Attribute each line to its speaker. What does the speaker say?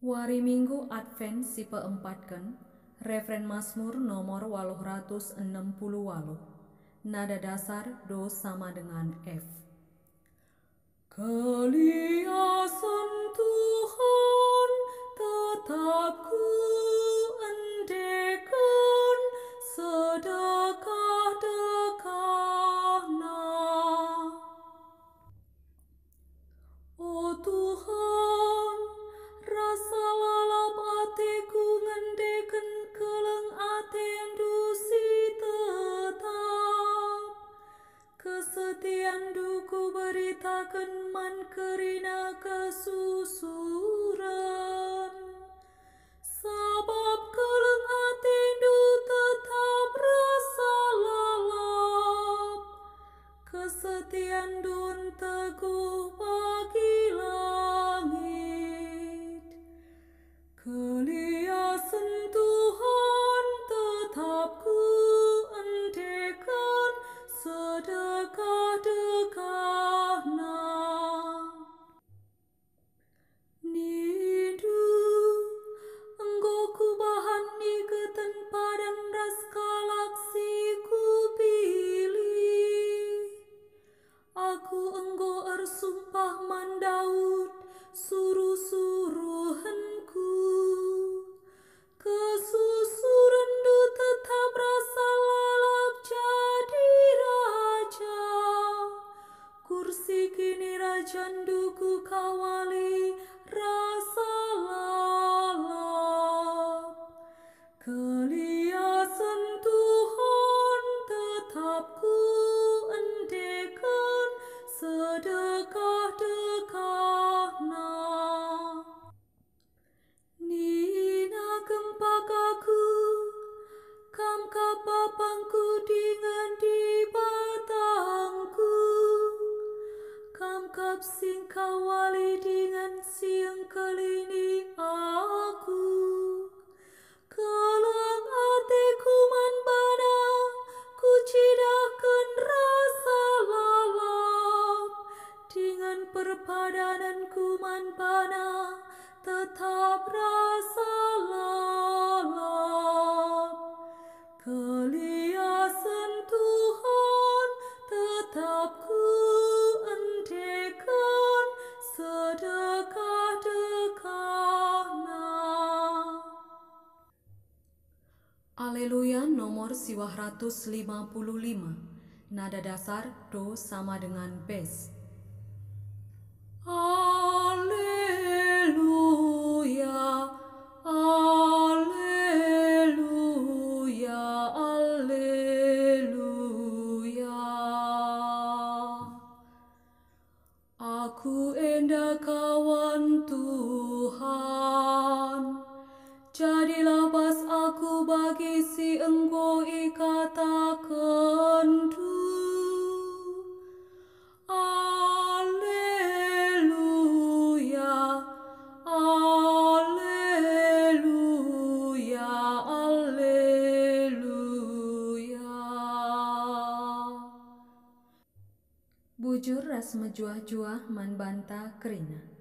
Speaker 1: Wari Minggu Advent si peempatken, Refren Mazmur nomor 868. Nada dasar Do sama dengan F. Keliasan Tuhan tetap ku endekan, sedekah-dekahna. O Tuhan, rasa lalap atiku ngendeken keleng aten dusi tetap. Kesetiaan duku beritakan man kerina kesusuran. Sabab keleng aten du tetap rasa lalap. Kesetiaan dun teguh bagi langit. Keliasan Tuhan tetap ku endekan, sedekah-dekahna. Nindu enggo ku bahan di ketempadan ras galaksi ku pilih. Aku enggo ersumpah man Daud suruh-suruhanku. Kesusuran du tetap rasa lalap jadi raja. Kursi kini rajan duku kawali rasa lalap. Keliasan Tuhan tetap ku endekan, sedekah-dekahna. Nina gempak aku, kam kapapangku dengan di batangku. Kam kap sing kawali dengan siang kelini aku. Keleng atiku man bana, ku cidahkan rasa lalap. Dengan perpadananku man bana, tetap rasa lalap. Keliasan Tuhan tetap ku endekan, sedekah-dekahna. Aleluya nomor 155. Nada dasar Do sama dengan Bes. Alleluia, alleluia, alleluia. Aku enda kawan Tuhan, jadilah bas aku bagi si engkau ikatakan du. Alleluia, alleluia, alleluia. Bujur ras mejuah-juah man banta kerina.